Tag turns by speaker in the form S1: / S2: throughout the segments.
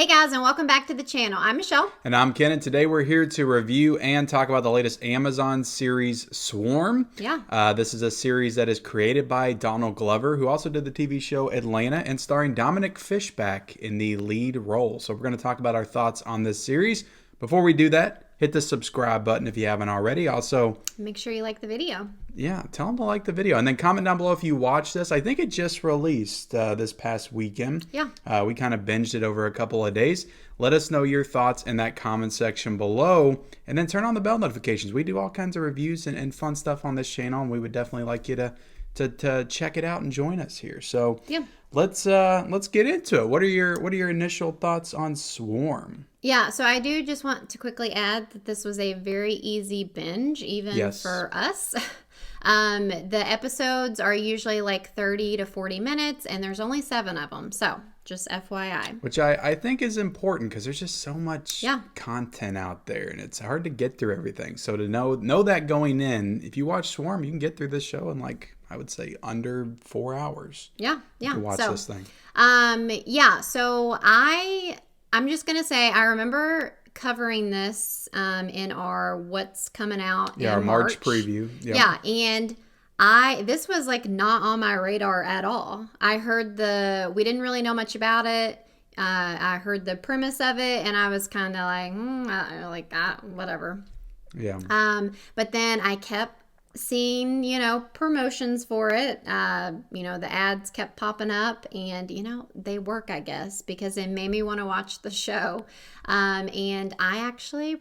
S1: Hey guys, and welcome back to the channel. I'm Michelle.
S2: And I'm Ken, and today we're here to review and talk about the latest Amazon series, Swarm.
S1: Yeah.
S2: This is a series that is created by Donald Glover, who also did the TV show Atlanta, and starring Dominic Fishback in the lead role. So we're going to talk about our thoughts on this series. Before we do that, hit the subscribe button if you haven't already. Also,
S1: make sure you like the video.
S2: Yeah, tell them to like the video. And then comment down below if you watch this. I think it just released this past weekend.
S1: Yeah.
S2: We kind of binged it over a couple of days. Let us know your thoughts in that comment section below. And then turn on the bell notifications. We do all kinds of reviews and fun stuff on this channel. And we would definitely like you to check it out and join us here. So
S1: yeah.
S2: Let's get into it. What are your initial thoughts on Swarm?
S1: Yeah, so I do just want to quickly add that this was a very easy binge, even for us. The episodes are usually like 30 to 40 minutes, and there's only 7 of them. So just FYI.
S2: Which I think is important because there's just so much content out there, and it's hard to get through everything. So to know that going in, if you watch Swarm, you can get through this show in like, I would say, under 4 hours.
S1: Yeah.
S2: To watch this thing.
S1: So I'm just gonna say I remember covering this in our what's coming out.
S2: Yeah, our March preview. Yep.
S1: Yeah, and this was like not on my radar at all. I heard we didn't really know much about it. I heard the premise of it, and I was kind of like, whatever.
S2: Yeah.
S1: But then I kept seeing, promotions for it. The ads kept popping up, and, they work, I guess, because it made me want to watch the show. And I actually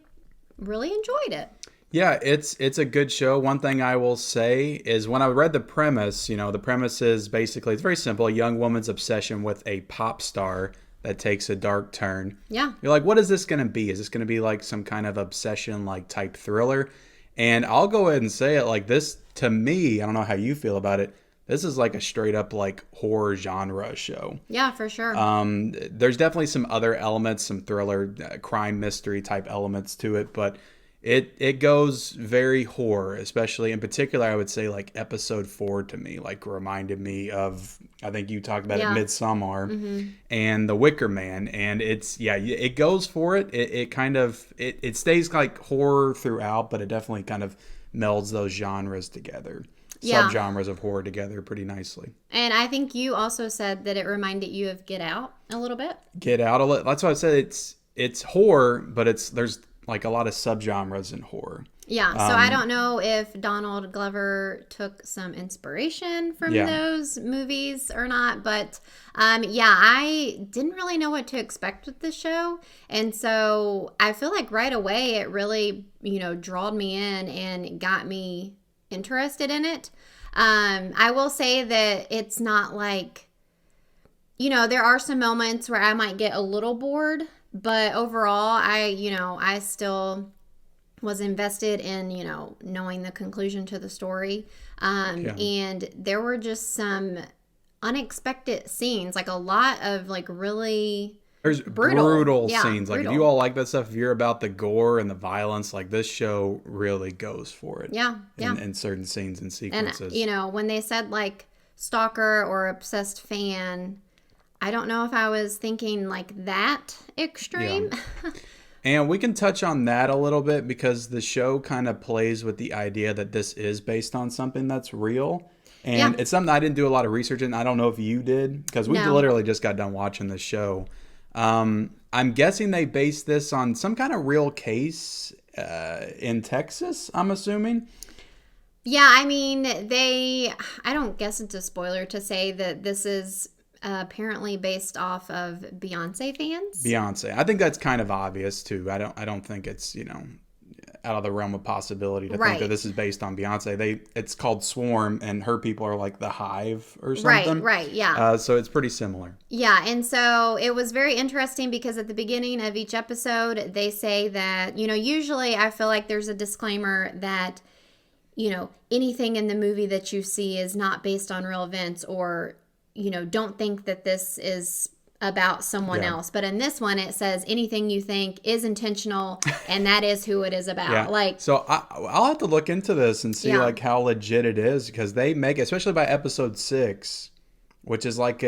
S1: really enjoyed it.
S2: Yeah, it's a good show. One thing I will say is when I read the premise, the premise is basically, it's very simple. A young woman's obsession with a pop star that takes a dark turn.
S1: Yeah.
S2: You're like, what is this going to be? Is this going to be like some kind of obsession, like type thriller? And I'll go ahead and say it like this, to me, I don't know how you feel about it, this is like a straight up like horror genre show.
S1: Yeah, for sure.
S2: There's definitely some other elements, some thriller, crime mystery type elements to it, but it goes very horror, especially in particular, I would say like episode 4 to me, like reminded me of, I think you talked about it, Midsommar and The Wicker Man. And it goes for it. It stays like horror throughout, but it definitely kind of melds those genres together. Subgenres of horror together pretty nicely.
S1: And I think you also said that it reminded you of Get Out a little bit.
S2: Get Out a little. That's why I said it's horror, but there's like a lot of subgenres in horror.
S1: Yeah, so I don't know if Donald Glover took some inspiration from those movies or not, but I didn't really know what to expect with the show, and so I feel like right away it really, drawed me in and got me interested in it. I will say that it's not like, there are some moments where I might get a little bored, but overall, I still was invested in, knowing the conclusion to the story. And there were just some unexpected scenes, like a lot of like really brutal
S2: scenes. Like if you all like that stuff, if you're about the gore and the violence, like this show really goes for it.
S1: Yeah.
S2: In certain scenes and sequences.
S1: And, when they said like stalker or obsessed fan, I don't know if I was thinking like that extreme.
S2: Yeah. And we can touch on that a little bit because the show kind of plays with the idea that this is based on something that's real. And it's something I didn't do a lot of research in. I don't know if you did because we literally just got done watching the show. I'm guessing they based this on some kind of real case in Texas, I'm assuming.
S1: Yeah, I mean, I don't guess it's a spoiler to say that this is apparently based off of Beyonce fans.
S2: Beyonce. I think that's kind of obvious too. I don't think it's, out of the realm of possibility to think that this is based on Beyonce. It's called Swarm, and her people are like the Hive or something.
S1: Right, yeah.
S2: So it's pretty similar.
S1: Yeah, and so it was very interesting because at the beginning of each episode, they say that, usually I feel like there's a disclaimer that, anything in the movie that you see is not based on real events, or don't think that this is about someone else. But in this one, it says anything you think is intentional, and that is who it is about.
S2: Yeah. So I'll have to look into this and see like how legit it is, because they make, especially by episode 6, which is like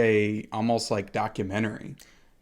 S2: almost like documentary.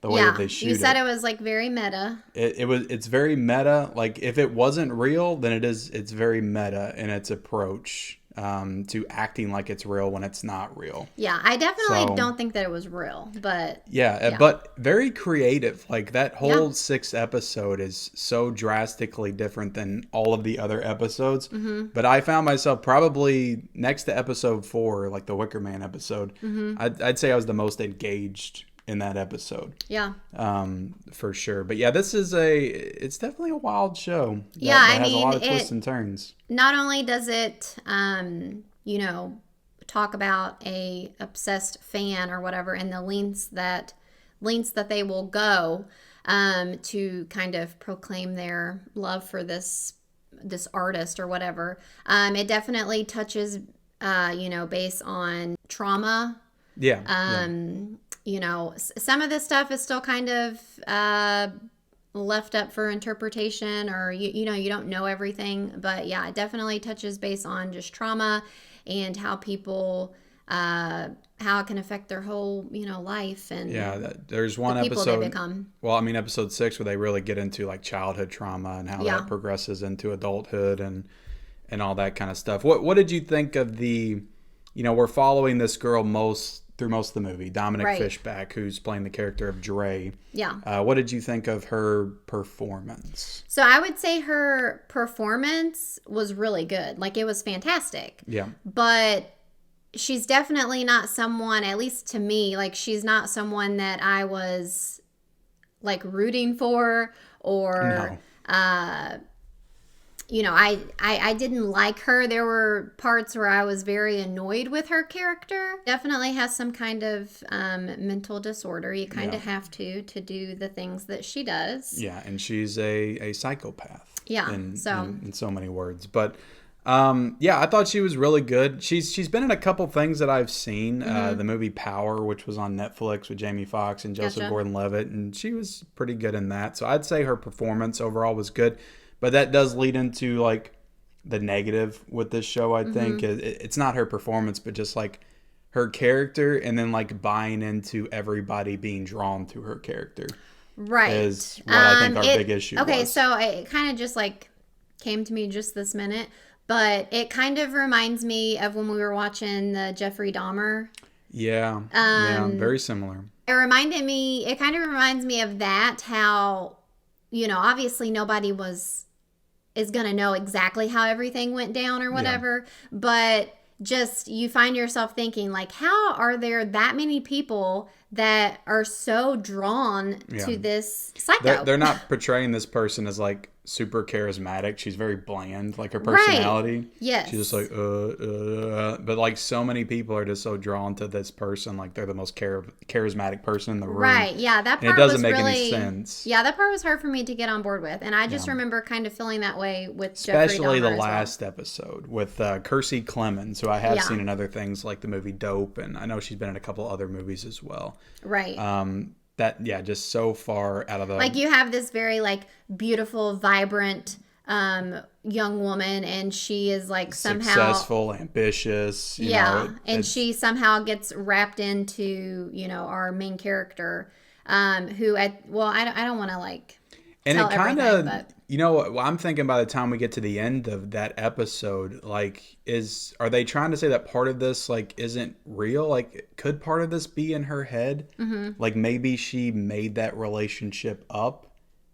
S2: the way that they shoot
S1: you said
S2: it.
S1: it was like very meta.
S2: It's very meta. Like if it wasn't real, then it's very meta in its approach to acting like it's real when it's not real.
S1: Yeah, I definitely don't think that it was real, but
S2: yeah, but very creative. Like that whole 6th episode is so drastically different than all of the other episodes. But I found myself probably next to episode 4, like the Wicker Man episode, I'd say I was the most engaged in that episode.
S1: Yeah.
S2: For sure. But yeah, it's definitely a wild show.
S1: That
S2: has a lot of twists and turns.
S1: Not only does it, talk about a obsessed fan or whatever, and the lengths that they will go to kind of proclaim their love for this artist or whatever. It definitely touches, based on trauma.
S2: Yeah.
S1: Some of this stuff is still kind of left up for interpretation, or you don't know everything, but yeah, it definitely touches base on just trauma and how people how it can affect their whole life, and
S2: there's one
S1: the people
S2: episode
S1: they become.
S2: Well, I mean episode 6 where they really get into like childhood trauma and how that progresses into adulthood and all that kind of stuff. What did you think of we're following this girl through most of the movie, Dominic Fishback, who's playing the character of Dre.
S1: Yeah.
S2: What did you think of her performance?
S1: So I would say her performance was really good. Like, it was fantastic.
S2: Yeah.
S1: But she's definitely not someone, at least to me, like, she's not someone that I was, like, rooting for or...
S2: No.
S1: I didn't like her. There were parts where I was very annoyed with her character. Definitely has some kind of mental disorder. You kind of have to do the things that she does.
S2: Yeah, and she's a psychopath.
S1: Yeah,
S2: in so many words. But I thought she was really good. She's been in a couple things that I've seen. The movie Power, which was on Netflix with Jamie Foxx and Joseph Gordon-Levitt, and she was pretty good in that. So I'd say her performance overall was good. But that does lead into like the negative with this show, I think. It's not her performance, but just like her character, and then like buying into everybody being drawn to her character.
S1: Right.
S2: Is what I think our big issue was.
S1: So it kind of just like came to me just this minute, but it kind of reminds me of when we were watching the Jeffrey Dahmer.
S2: Yeah. Very similar.
S1: It kind of reminds me of that, how, obviously nobody is going to know exactly how everything went down or whatever, but just you find yourself thinking, like, how are there that many people that are so drawn to this psycho?
S2: They're not portraying this person as like super charismatic. She's very bland, like her personality.
S1: Right. Yes.
S2: She's just like, but like so many people are just so drawn to this person, like they're the most charismatic person in the room.
S1: Right. Yeah, that part
S2: and it doesn't
S1: was
S2: make
S1: really,
S2: any sense.
S1: Yeah, that part was hard for me to get on board with, and I just remember kind of feeling that way with
S2: especially
S1: Jeffrey Dahmer
S2: the last episode with Kirstie Clemens, who I have seen in other things like the movie Dope, and I know she's been in a couple other movies as well.
S1: Right.
S2: Just so far out of the...
S1: Like, you have this very, like, beautiful, vibrant young woman, and she is, like, somehow...
S2: successful, ambitious. You know,
S1: and she somehow gets wrapped into, our main character, who, I don't want to, like,
S2: and
S1: tell
S2: it kind
S1: everything,
S2: of...
S1: but...
S2: I'm thinking by the time we get to the end of that episode, like, are they trying to say that part of this, like, isn't real? Like, could part of this be in her head? Mm-hmm. Like, maybe she made that relationship up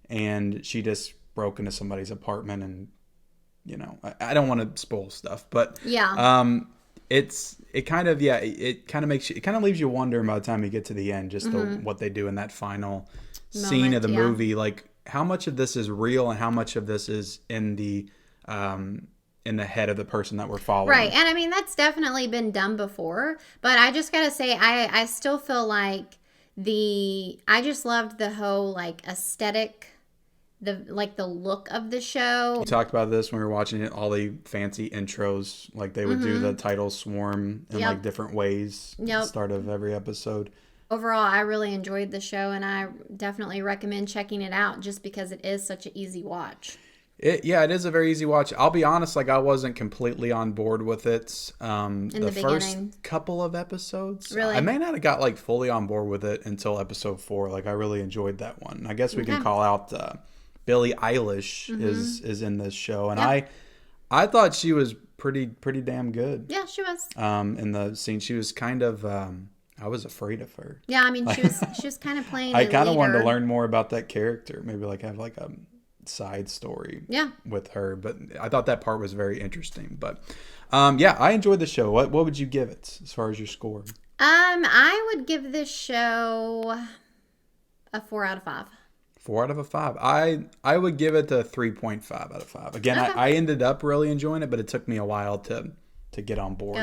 S2: and she just broke into somebody's apartment and, I don't want to spoil stuff, but it kind of leaves you wondering by the time you get to the end, just what they do in that final scene of the movie, like, how much of this is real and how much of this is in the head of the person that we're following.
S1: Right. And I mean, that's definitely been done before, but I just got to say, I still feel like I just loved the whole, like, aesthetic, the look of the show.
S2: We talked about this when we were watching it, all the fancy intros, like they would do the title swarm in like different ways at the start of every episode.
S1: Overall, I really enjoyed the show, and I definitely recommend checking it out just because it is such an easy watch.
S2: It is a very easy watch. I'll be honest, like I wasn't completely on board with it.
S1: In the
S2: first
S1: beginning.
S2: couple of episodes,
S1: Really?
S2: I may not have got like fully on board with it until episode 4. Like I really enjoyed that one. I guess we can call out Billie Eilish is in this show, and I thought she was pretty damn good.
S1: Yeah, she was.
S2: In the scene, she was kind of. I was afraid of her.
S1: Yeah, I mean, she was kind of playing.
S2: I kind of wanted to learn more about that character. Maybe like have like a side story with her, but I thought that part was very interesting. But I enjoyed the show. What would you give it as far as your score?
S1: I would give this show a 4 out of 5.
S2: 4 out of 5. I would give it a 3.5 out of 5. Again, okay. I ended up really enjoying it, but it took me a while to get on board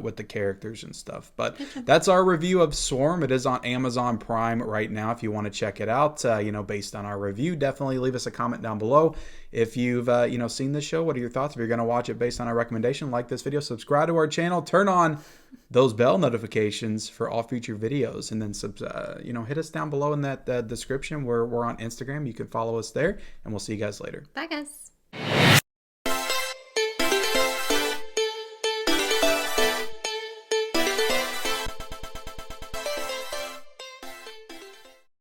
S2: with the characters and stuff. But that's our review of Swarm. It is on Amazon Prime right now if you want to check it out. Based on our review, definitely leave us a comment down below. If you've seen this show, what are your thoughts? If you're going to watch it based on our recommendation, like this video, subscribe to our channel, turn on those bell notifications for all future videos, and then hit us down below in that description where we're on Instagram. You can follow us there, and we'll see you guys later.
S1: Bye, guys.